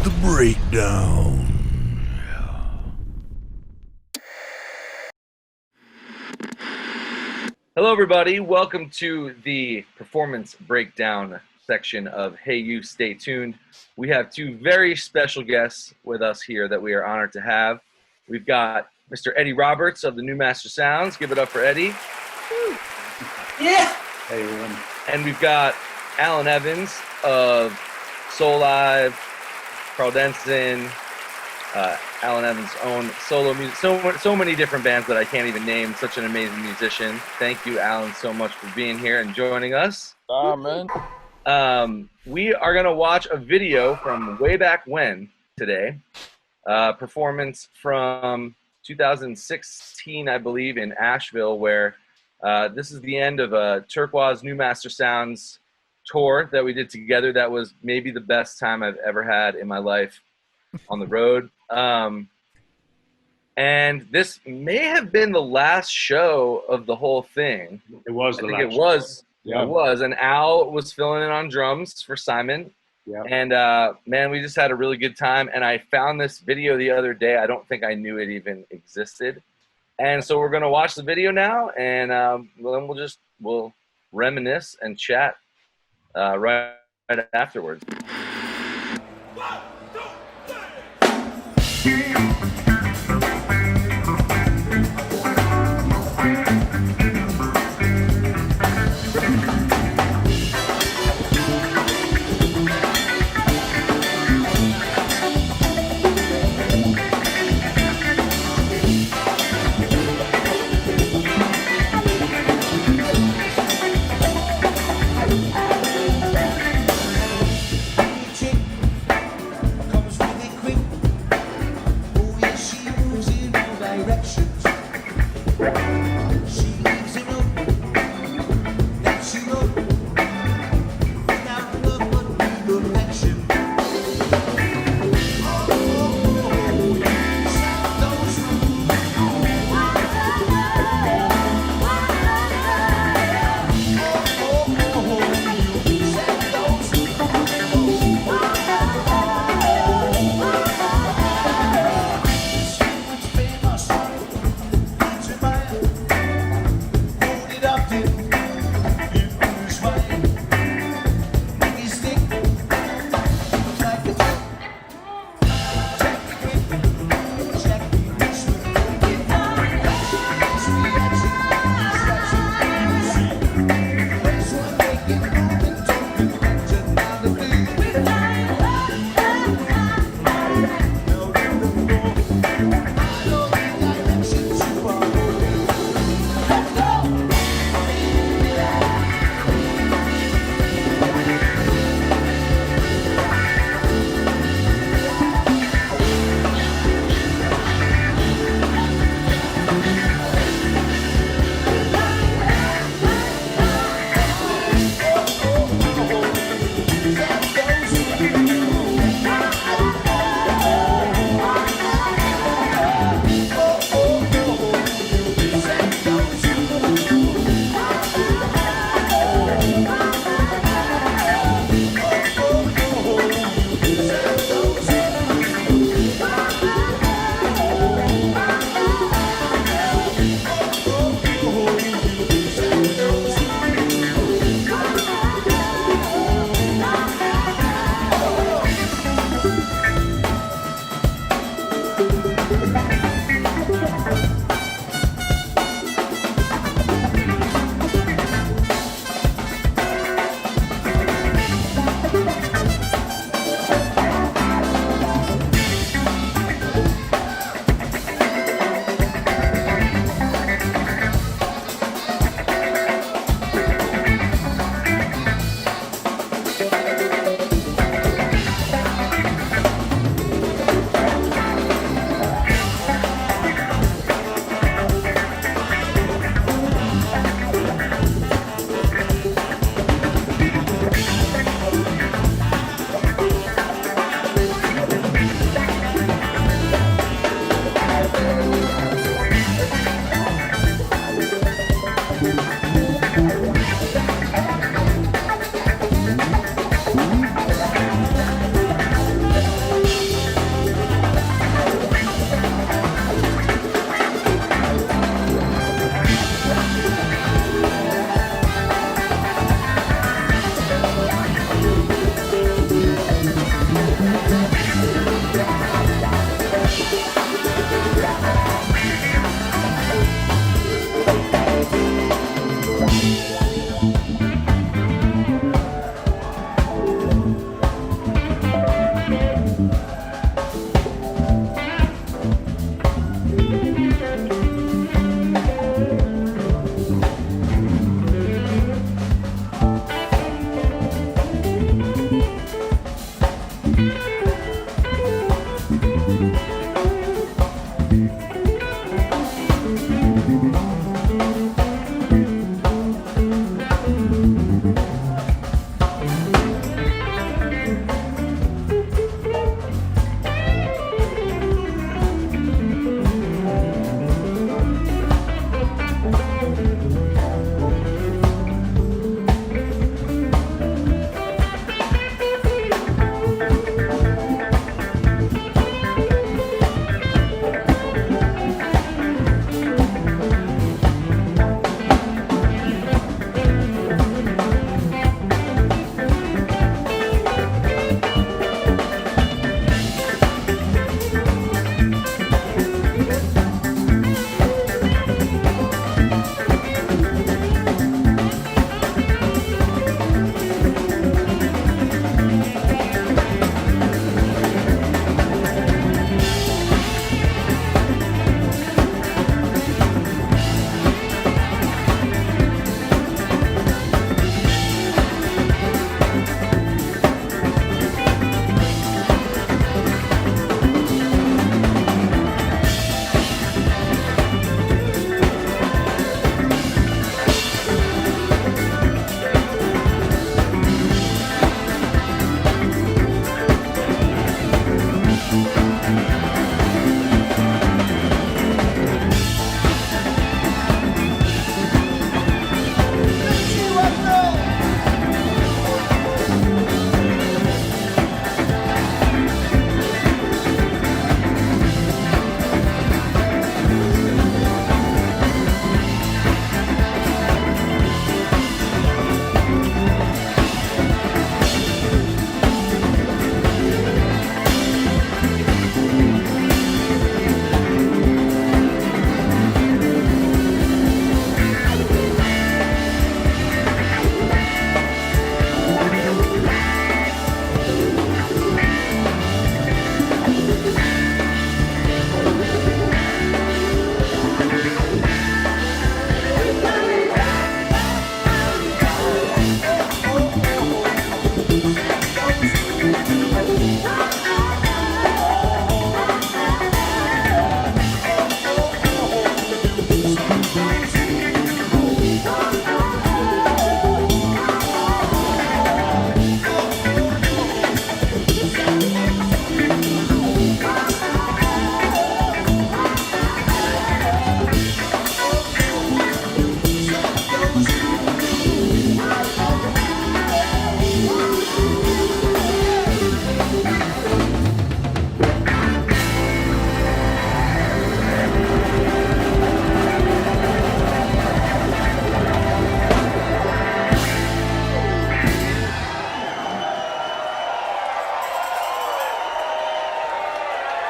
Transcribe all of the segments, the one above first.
the breakdown. Hello, everybody. Welcome to the performance breakdown section of Hey You, Stay Tuned. We have two very special guests with us here that we are honored to have. We've got Mr. Eddie Roberts of the new Mastersounds. Give it up for Eddie. Yeah. Hey, everyone. And we've got Alan Evans of Soul Live, Carl Denson, Alan Evans' own solo music, so many different bands that I can't even name. Such an amazing musician. Thank you, Alan, so much for being here and joining us. Man. We are going to watch a video from way back when today. Performance from 2016, I believe, in Asheville, where this is the end of a Turkuaz New Mastersounds tour that we did together. That was maybe the best time I've ever had in my life on the road. And this may have been the last show of the whole thing. It was I the think last it was. Yeah. It was. And Al was filling in on drums for Simon. Yeah. And, man, we just had a really good time. And I found this video the other day. I don't think I knew it even existed. And so we're going to watch the video now. And then we'll reminisce and chat right afterwards. Comes really quick. Oh, yeah,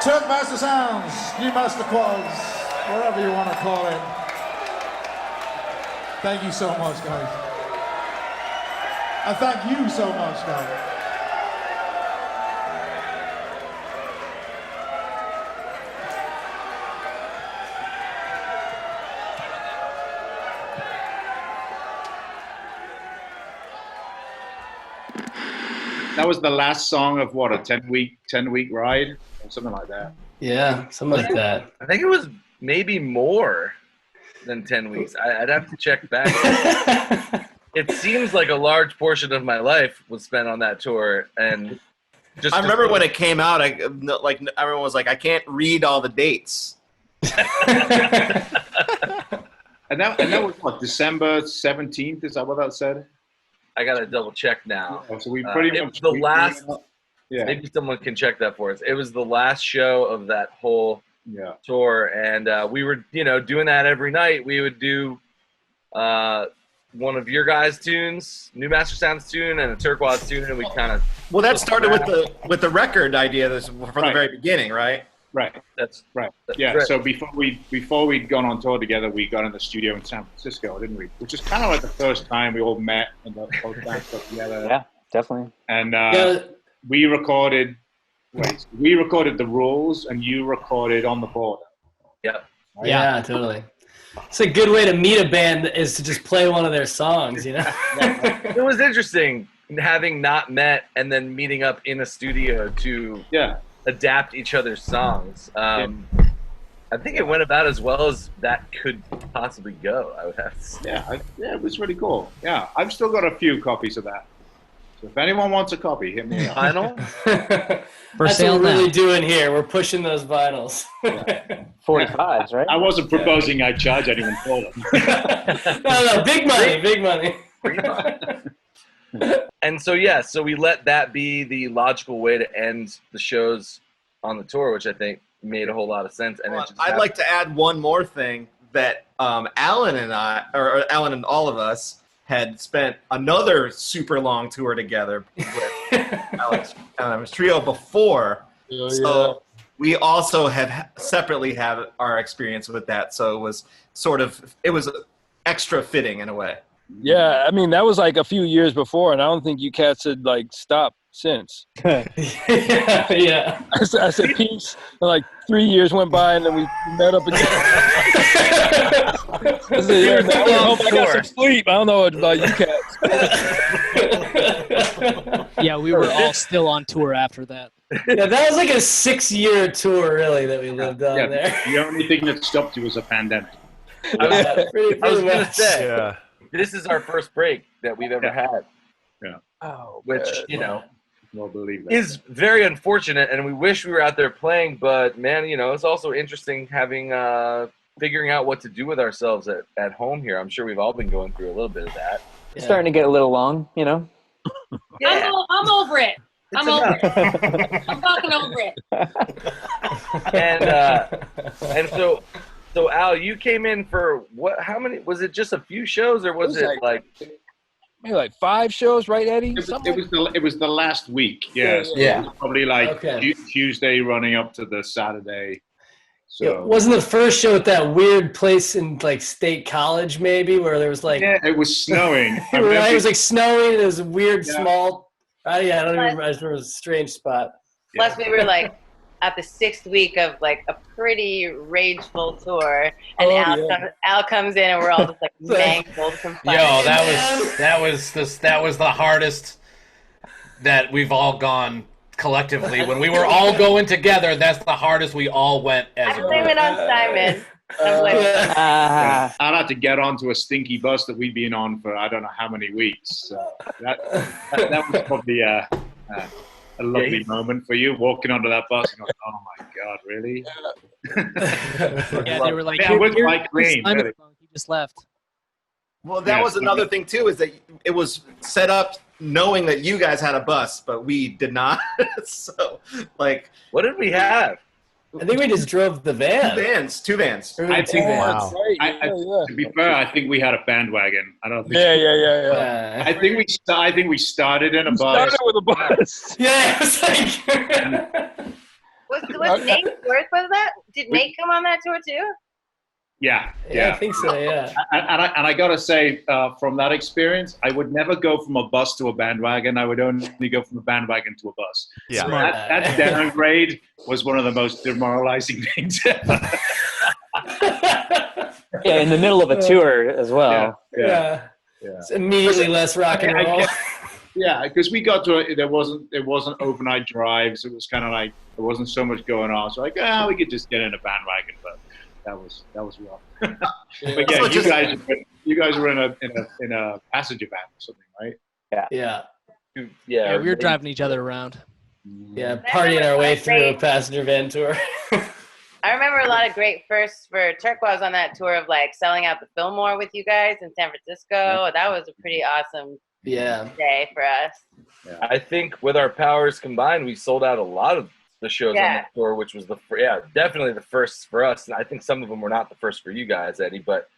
Mastersounds, new Masterquaz, whatever you want to call it. Thank you so much, guys. And thank you so much, guys. That was the last song of what, a 10-week ride or something like that. Yeah, something like that. I think it was maybe more than 10 weeks. I'd have to check back. It seems like a large portion of my life was spent on that tour, and I remember when it came out. Everyone was like, "I can't read all the dates." And that was what, December 17th? Is that what that said? I gotta double check now. So we pretty it much was the last. Yeah. Maybe someone can check that for us. It was the last show of that whole tour, and we were, doing that every night. We would do one of your guys' tunes, new Mastersounds tune, and a Turkuaz tune, and we kind of. Well, that started with the record idea from the very beginning, right? Right. That's right. That's yeah. right. So before we'd gone on tour together, we got in the studio in San Francisco, didn't we? Which is kind of like the first time we all met and the whole band got together. Yeah, definitely. And we recorded the rules, and you recorded On the Border. Yep. Right? Yeah, totally. It's a good way to meet a band is to just play one of their songs, It was interesting having not met and then meeting up in a studio to adapt each other's songs. I think it went about as well as that could possibly go, I would have to say. Yeah, it was really cool. Yeah, I've still got a few copies of that. So if anyone wants a copy, hit me up. Vinyl? That's what we're really doing here. We're pushing those vinyls. 45s, right? I wasn't proposing I charge anyone for them. No, big money. And so we let that be the logical way to end the shows on the tour, which I think made a whole lot of sense. And I'd like to add one more thing that Alan and I, or Alan and all of us, had spent another super long tour together with Alex Trio before. So we also have separately had our experience with that. So it was extra fitting in a way. Yeah, I mean, that was like a few years before, and I don't think you cats had stopped since. Yeah. I said peace, and like 3 years went by, and then we met up again. I said, I hope I got some sleep. I don't know about you cats. Yeah, we were all still on tour after that. Yeah, that was like a 6-year tour, really, that we lived on there. The only thing that stopped you was a pandemic. I was going to say, this is our first break that we've ever had. Yeah. Oh, which, we'll believe that. is very unfortunate, and we wish we were out there playing, but man, it's also interesting having figuring out what to do with ourselves at home here. I'm sure we've all been going through a little bit of that. It's starting to get a little long, Yeah. I'm over it. I'm over it. I'm fucking over it. And so Al, you came in for what? How many? Was it just a few shows, or was it like maybe like 5 shows, right, Eddie? It was the last week. Yeah. So it was probably Tuesday running up to the Saturday. So wasn't the first show at that weird place in State College, maybe, where there was it was snowing. Right, it was snowing. It was a weird small. I don't even remember. It was a strange spot. Plus, we were at the 6th week of a pretty rageful tour, and Al comes in, and we're all just mangled from fire. Yo, that was the hardest that we've all gone collectively. When we were all going together, that's the hardest we all went as I blame it on Simon. I'd have to get onto a stinky bus that we'd been on for I don't know how many weeks. So that was probably a lovely moment for you, walking onto that bus and going, oh my God, really? Yeah, they were like, where's Mike Green? Really? He just left. Well, that was another thing, too, is that it was set up knowing that you guys had a bus, but we did not. So, what did we have? I think we just drove the van. Two vans. I think, to be fair, I think we had a bandwagon. I don't think. Yeah. I think we started in a bus. Started with a bus. Yeah, it was What's the was Nate Worth? Was that? Did Nate come on that tour too? Yeah. I think so. Yeah. And I gotta say, from that experience, I would never go from a bus to a bandwagon. I would only go from a bandwagon to a bus. Yeah. So that downgrade was one of the most demoralizing things ever. Yeah, in the middle of a tour as well. Yeah. It's immediately less rock and roll. Yeah, because we got to there wasn't overnight drives. It was kind of like there wasn't so much going on. So like, we could just get in a bandwagon, but that was rough. But yeah, you guys were in a passenger van or something, right? Yeah. Yeah, we were driving each other around. Yeah, partying our way through a passenger van tour. I remember a lot of great firsts for Turkuaz on that tour of like selling out the Fillmore with you guys in San Francisco. That was a pretty awesome day for us. Yeah. I think with our powers combined, we sold out a lot of the shows on that tour, which was definitely the first for us. And I think some of them were not the first for you guys, Eddie, but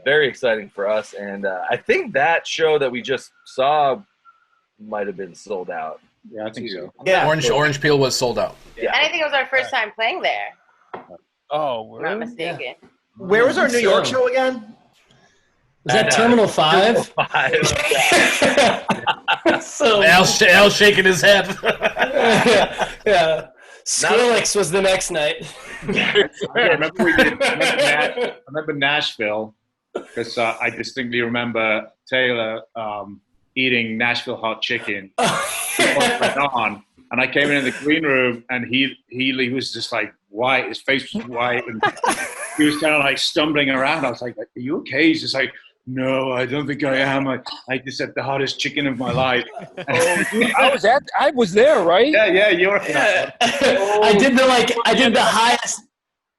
very exciting for us. And I think that show that we just saw might have been sold out. Yeah, I think so. Yeah, Orange Peel was sold out. Yeah. And I think it was our first time playing there. Oh, if I'm not mistaken. Yeah. Where was our New York show again? Was that Terminal 5? So Al's shaking his head. Yeah. Skrillex was the next night. I remember Nashville because I distinctly remember Taylor eating Nashville hot chicken. And I came in the green room, and he was just like white. His face was white, and he was kind of like stumbling around. I was like, "Are you okay?" He's just like, "No, I don't think I am. I just had the hottest chicken of my life." I was there, right? Yeah, you were. Yeah. I did the highest.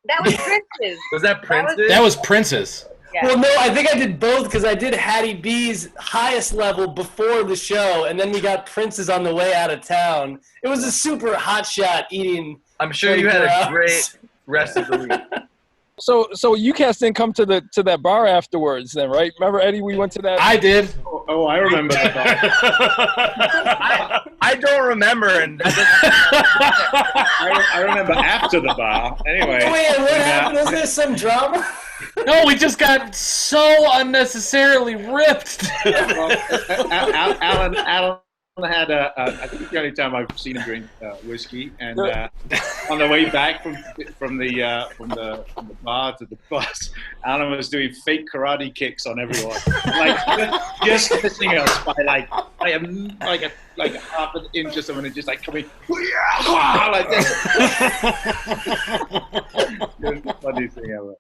That was Prince's. Was that Prince's? That was Prince's. Yeah. Well, no, I think I did both because I did Hattie B's highest level before the show, and then we got Prince's on the way out of town. It was a super hot shot eating. I'm sure you had a great rest of the week. So you cats didn't come to that bar afterwards, then, right? Remember, Eddie? We went to that. I did. Oh, I remember that bar. I don't remember, and I remember after the bar. Anyway. Wait, what happened? Was there some drama? No, we just got so unnecessarily ripped. Alan had I think it's the only time I've seen him drink whiskey, and on the way back from the bar to the bus, Alan was doing fake karate kicks on everyone, like just missing us by like a half an inch or something, and just like coming like this. The funniest thing ever.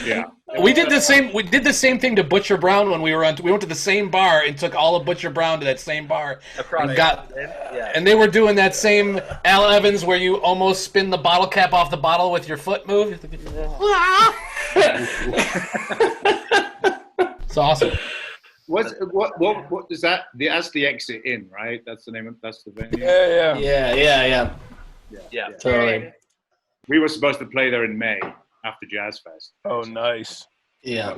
Yeah, we did the same thing to Butcher Brown when we went to the same bar and took all of Butcher Brown to that same bar and they were doing that same Al Evans where you almost spin the bottle cap off the bottle with your foot move. It's awesome. What is that? That's the exit in, right? That's the name. That's the venue. Yeah. Totally. We were supposed to play there in May after Jazz Fest. Oh, nice. Yeah.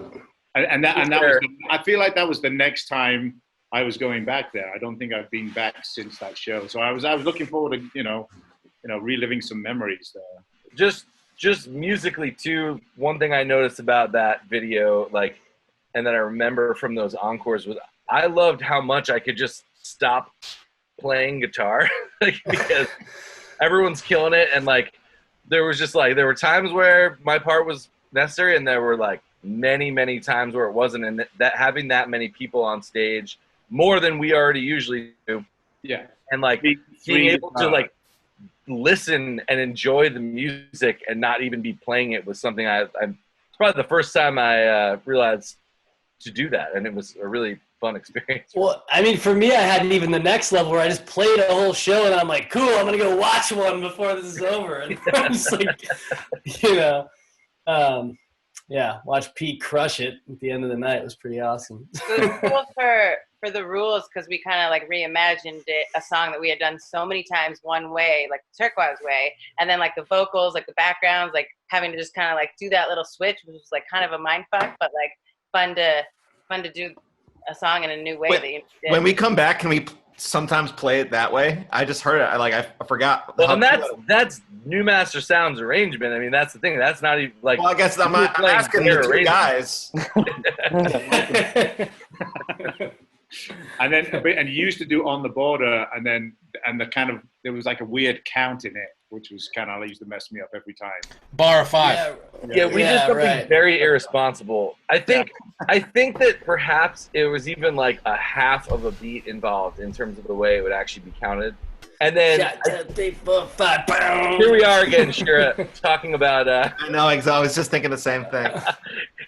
And that was. I feel like that was the next time I was going back there. I don't think I've been back since that show. So I was looking forward to reliving some memories there. Just musically too. One thing I noticed about that video, and that I remember from those encores, was I loved how much I could just stop playing guitar because everyone's killing it, and there were times where my part was necessary, and there were many times where it wasn't, and that having that many people on stage, more than we already usually do, and being able to listen and enjoy the music and not even be playing it was something it's probably the first time I realized to do that, and it was a really fun experience. Well, I mean, for me, I had even the next level where I just played a whole show, and I'm like, cool, I'm gonna go watch one before this is over, and I'm just watch Pete crush it at the end of the night. It was pretty awesome. It was cool for the rules because we kind of reimagined a song that we had done so many times one way, like the Turkuaz way, and then the vocals, the backgrounds, having to just kind of do that little switch, which was kind of a mind fuck, but fun to do a song in a new way. When we come back, can we sometimes play it that way. I just heard it. I forgot. Well, and that's new Mastersounds arrangement. I mean, that's the thing. That's not even like. Well, I guess I'm asking the two guys. And you used to do On the Border, and there was like a weird count in it, which was kind of used to mess me up every time. Bar of 5. Yeah, we did something very irresponsible. I think that perhaps it was even like a half of a beat involved in terms of the way it would actually be counted. And then here we are again, Shira, talking about. I know, I was just thinking the same thing.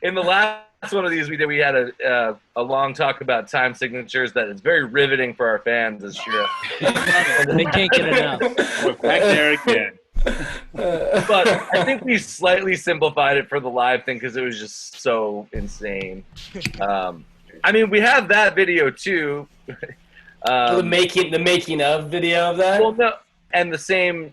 In the last one of these we did, we had a long talk about time signatures that is very riveting for our fans, as Shira. They can't get enough. We're back there again. But I think we slightly simplified it for the live thing because it was just so insane. I mean, we have that video too. The making of video of that. Well, no, and the same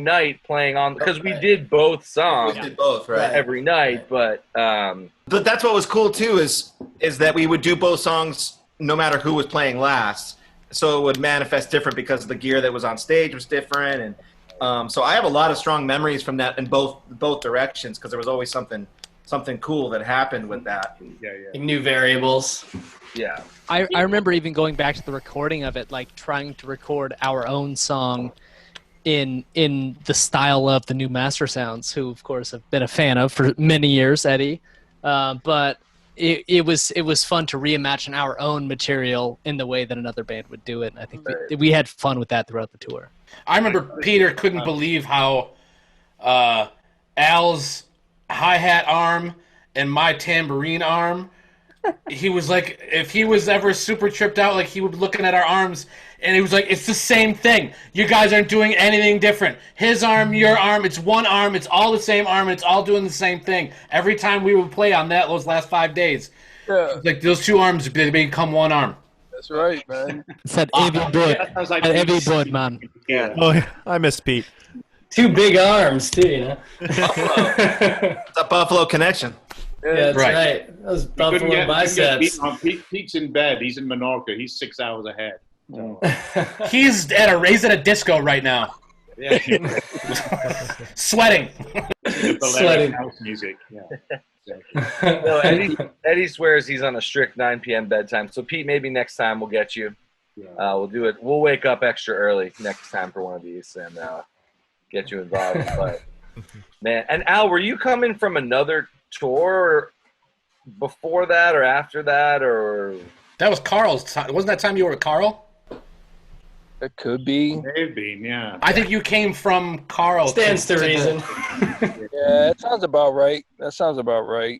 night playing on because we did both songs. We did both, right? Every night, but that's what was cool too is that we would do both songs no matter who was playing last, so it would manifest different because the gear that was on stage was different, and so I have a lot of strong memories from that in both directions because there was always something cool that happened with that. Yeah. New variables. Yeah. I remember even going back to the recording of it, like trying to record our own song in the style of the new Mastersounds, who of course have been a fan of for many years, Eddie. But it was fun to reimagine our own material in the way that another band would do it. And I think we had fun with that throughout the tour. I remember Peter couldn't believe how Al's hi-hat arm and my tambourine arm, he was like, if he was ever super tripped out, like he would be looking at our arms and he was like, it's the same thing. You guys aren't doing anything different. His arm, your arm, it's one arm, it's all the same arm, it's all doing the same thing. Every time we would play on those last 5 days, like those two arms, they become one arm. That's right, man. It's that heavy board, man. Yeah. Oh, I miss Pete. 2 big arms, too, you know? It's a Buffalo connection. Yeah, that's right. Those Buffalo biceps. Pete's in bed. He's in Menorca. He's 6 hours ahead. So. He's at a disco right now. Yeah. Sweating. Sweating. House music. Yeah. No, Eddie swears he's on a strict 9 p.m. bedtime. So Pete, maybe next time we'll get you. We'll do it. We'll wake up extra early next time for one of these and get you involved. But man, and Al, were you coming from another tour before that or after that, or that was Carl's time? Wasn't that time you were with Carl? It could be. Maybe, yeah. I think you came from Carl. Stands to reason. Yeah, that sounds about right.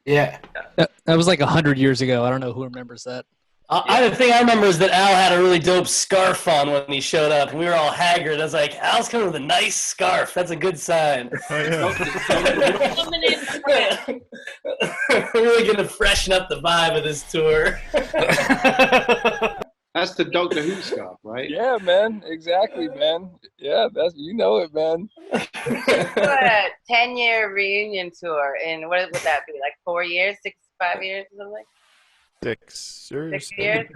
Yeah. That was like 100 years ago. I don't know who remembers that. The thing I remember is that Al had a really dope scarf on when he showed up, and we were all haggard. I was like, Al's coming with a nice scarf. That's a good sign. We're really going to freshen up the vibe of this tour. That's the Doctor Who scarf, right? Yeah, man. Exactly, man. Yeah, you know it, man. A 10-year reunion tour in, what would that be, like 4 years, 5 years or something? 6 years.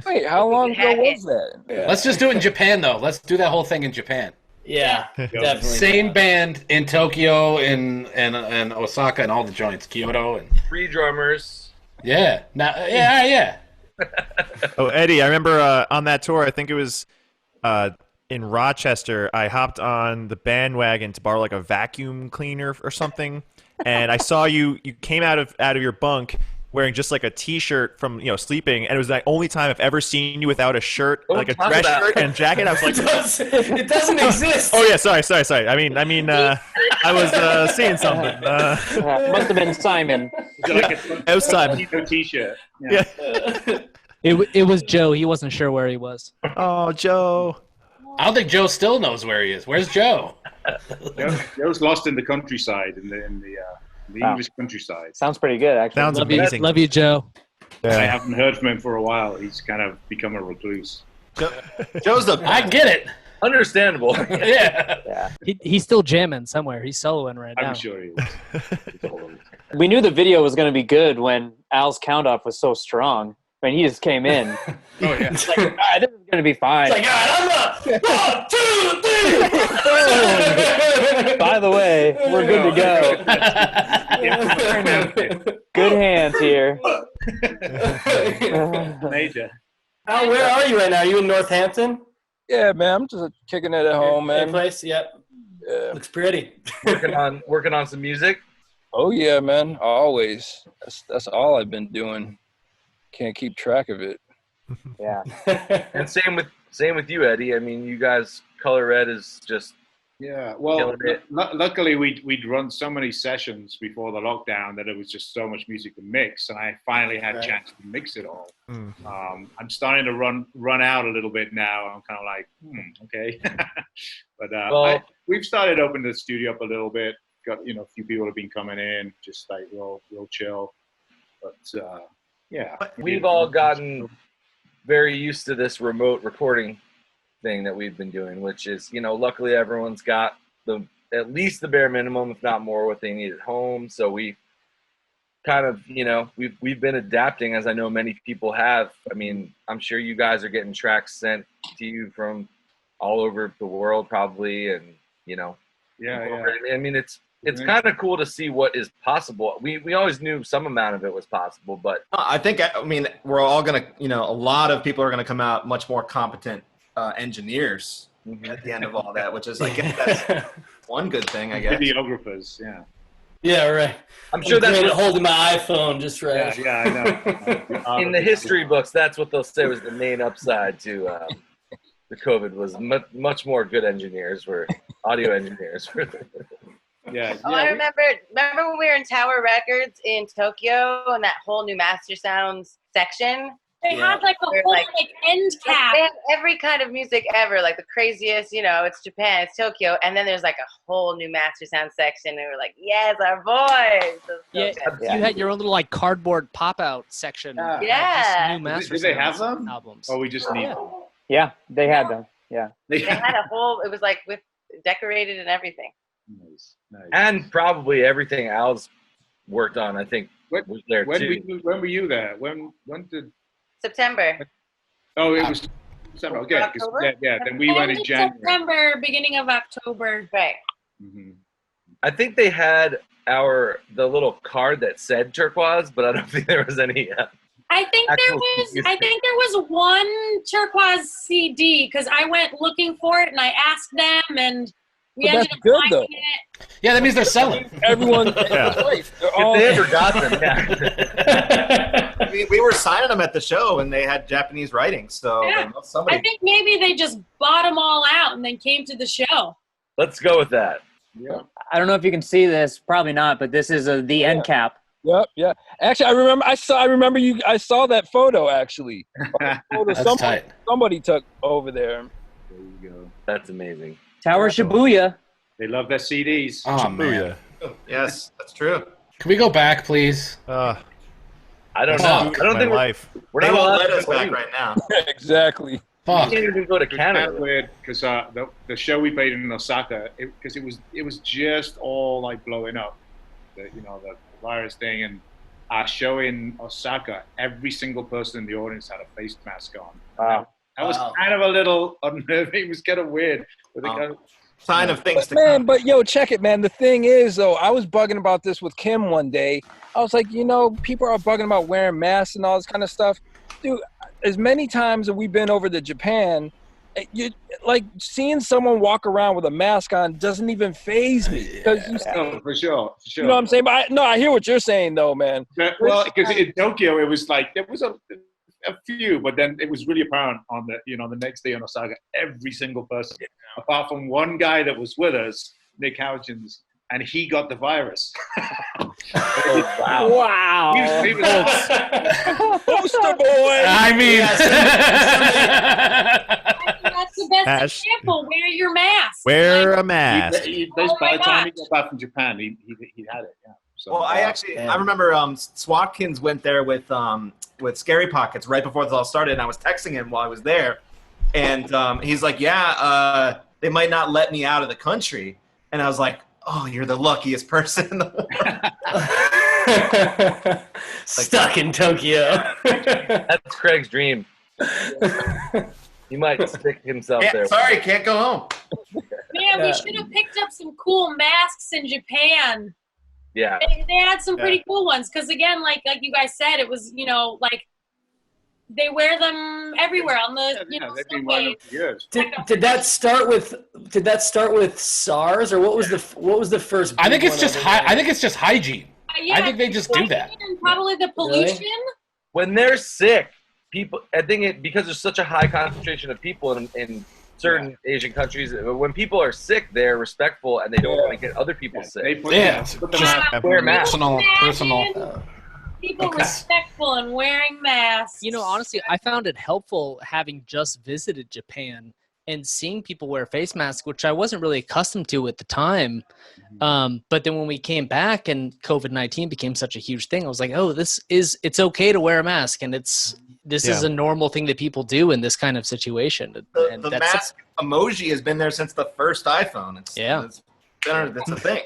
Wait, how long ago was that? Yeah. Let's just do it in Japan, though. Let's do that whole thing in Japan. Yeah, definitely. Same band in Tokyo and Osaka and all the joints, Kyoto and 3 drummers. Yeah. Yeah. Oh, Eddie, I remember on that tour, I think it was in Rochester, I hopped on the bandwagon to borrow like a vacuum cleaner or something, and I saw you came out of your bunk wearing just like a t-shirt from sleeping, and it was the only time I've ever seen you without a shirt, like a dress shirt and jacket. I was like, it doesn't exist. Oh yeah, sorry. I mean, I was seeing something. Must have been Simon. It was Simon. T-shirt. Yeah. It was Joe. He wasn't sure where he was. Oh, Joe. I don't think Joe still knows where he is. Where's Joe? Joe's lost in the countryside, in the English countryside. Sounds pretty good, actually. Sounds amazing. Love you, Joe. Yeah. I haven't heard from him for a while. He's kind of become a recluse. Joe's the. I get it. Understandable. Yeah. He's still jamming somewhere. He's soloing right now. I'm sure he is. We knew the video was going to be good when Al's count-off was so strong. I mean, he just came in. Oh yeah. He's like, all right, this is gonna be fine. It's like, all right, I'm up. 1, 2, 3. By the way, we're good to go. Good hands here. Major. Al, where are you right now? Are you in Northampton? Yeah, man, I'm just kicking it at home, Same man. place? Yep. Yeah. Looks pretty. working on some music. Oh yeah, man, always. That's all I've been doing. Can't keep track of it. Yeah. And same with you, Eddie. I mean, you guys, Color Red is just Well, luckily we'd run so many sessions before the lockdown that it was just so much music to mix, and I finally had a chance to mix it all. I'm starting to run out a little bit now. I'm kind of like, okay. But we've started opening the studio up a little bit. Got a few people have been coming in, just like real chill. But yeah, we've all gotten very used to this remote recording thing that we've been doing, which is, luckily everyone's got at least the bare minimum, if not more, what they need at home. So we kind of, we've been adapting, as I know many people have. I mean, I'm sure you guys are getting tracks sent to you from all over the world, probably, and yeah. I mean, it's kind of cool to see what is possible. We always knew some amount of it was possible, but I mean, we're all gonna, a lot of people are gonna come out much more competent engineers at the end of all that, which is, I guess, that's one good thing, I guess. Videographers, yeah. Yeah, right. I'm sure that's holding my iPhone just right. Yeah, I know. In the history books, that's what they'll say was the main upside to the COVID was much more good engineers were audio engineers. Yeah. I remember when we were in Tower Records in Tokyo and that whole new Mastersounds section. They had like a whole end cap. They had every kind of music ever, like the craziest, it's Japan, it's Tokyo, and then there's like a whole new Mastersounds section, and we're like, yes, our voice. You had your own little like cardboard pop-out section. Yeah. New Mastersounds Did they have them? albums. Oh, we just need them. Yeah, they had them. Yeah. They had a whole. It was like with decorated and everything. Nice. And probably everything Al's worked on, I think, was there too. When were you there? When did? September. Oh, it was September. Okay. October? Yeah. Then we went in January. September, beginning of October. Right. Mm-hmm. I think they had the little card that said Turkuaz, but I don't think there was any. I think there was one Turkuaz CD because I went looking for it and I asked them and we ended up finding it. Yeah, that means they're selling. Everyone, if they ever got them, yeah. we were signing them at the show, and they had Japanese writing, so somebody. I think maybe they just bought them all out and then came to the show. Let's go with that. Yeah. I don't know if you can see this, probably not, but this is the end cap. Yep, yeah. Actually, I remember you. I saw that photo actually. That's tight. Somebody took over there. There you go. That's amazing. Tower Shibuya. They love their CDs. Oh man. Yes, that's true. Can we go back, please? I don't know. I don't think we're They not won't allowed let to us go back anywhere. right now. Exactly. Fuck. We can't even go to It's kind of Canada. weird because the show we played in Osaka, because it was just all like blowing up, the virus thing, and our show in Osaka, every single person in the audience had a face mask on. Wow. That was kind of a little unnerving. It was kind of weird. But Sign of things to Man, come. but yo, check it, man. The thing is, though, I was bugging about this with Kim one day. I was like, people are bugging about wearing masks and all this kind of stuff. Dude, as many times that we've been over to Japan, you like seeing someone walk around with a mask on doesn't even faze me. No, for sure. You know what I'm saying? But I hear what you're saying, though, man. Well, because in Tokyo, it was like there was a few, but then it was really apparent on the next day in Osaka, every single person, apart from one guy that was with us, Nick Houchins, and he got the virus. Wow. He was Poster boy. I mean, That's the best example. Wear your mask. Wear a mask. by the time he got back from Japan, he had it. Yeah. So, Well, I remember Swatkins went there with Scary Pockets right before this all started, and I was texting him while I was there, and he's like, they might not let me out of the country, and I was like, oh, you're the luckiest person in the world. Stuck in Tokyo. That's Craig's dream. He might stick himself there. Sorry, can't go home. Man, we should have picked up some cool masks in Japan. Yeah. They had some pretty cool ones because again, like you guys said, it was like they wear them everywhere on the they've been wearing them for years. Did that start with SARS or what was the first? I think it's just I think it's just hygiene. Yeah, I think they just do that. And probably the pollution. Really? When they're sick, people. I think because there's such a high concentration of people in certain Asian countries, when people are sick, they're respectful and they don't want to get other people sick. Wear masks. Personal. People respectful and wearing masks. Honestly, I found it helpful having just visited Japan and seeing people wear face masks, which I wasn't really accustomed to at the time. But then when we came back and COVID-19 became such a huge thing, I was like, oh, it's okay to wear a mask. And this is a normal thing that people do in this kind of situation. The mask emoji has been there since the first iPhone. It's a thing.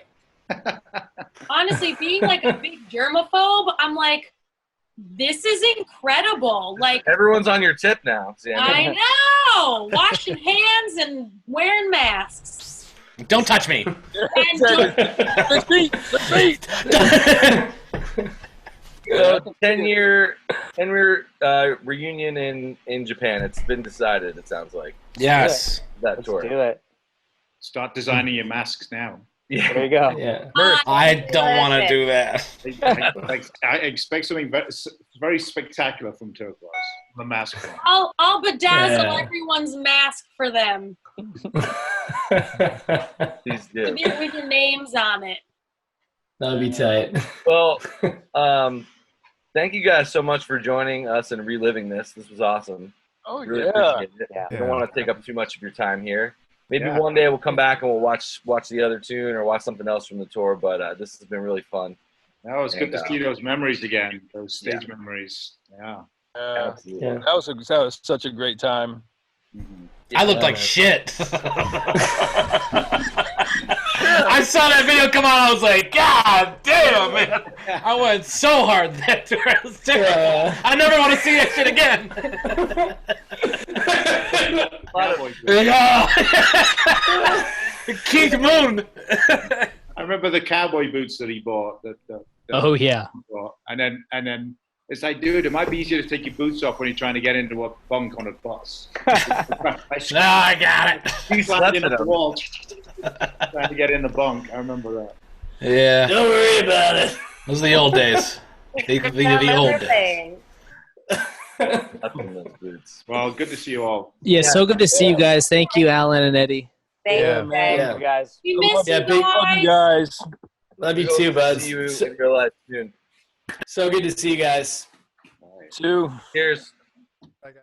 Honestly, being like a big germaphobe, I'm like, this is incredible. Like everyone's on your tip now, Sammy. I know, washing hands and wearing masks. Don't touch me. So 10-year reunion in Japan. It's been decided. It sounds like. Yes. Let's do it. Start designing your masks now. Yeah. There you go. Yeah. I don't want to do that. I expect something very spectacular from Turkuaz. The mask. I'll bedazzle everyone's mask for them. Please do. With your names on it. That'd be tight. Well, thank you guys so much for joining us and reliving this. This was awesome. Oh, really appreciate it. I don't want to take up too much of your time here. Maybe one day we'll come back and we'll watch the other tune or watch something else from the tour. But this has been really fun. That was good to see those memories again. Those stage memories. Yeah. That was such a great time. Mm-hmm. I looked like shit. I saw that video come out. I was like, God damn, man! I went so hard that tour. It was terrible. I never want to see that shit again. Keith Moon. I remember the cowboy boots that he bought. Oh yeah. And then it's like, dude, it might be easier to take your boots off when you're trying to get into a bunk on a bus. I got it. He slapped into the wall trying to get in the bunk. I remember that. Yeah. Don't worry about it. Those are the old days. The old days. Well, good to see you all. Yeah, so good to see you guys. Thank you, Alan and Eddie. Thank you, guys. We miss you big love you guys. Love you too, bud. See you in real life soon. So good to see you guys. Too. Cheers.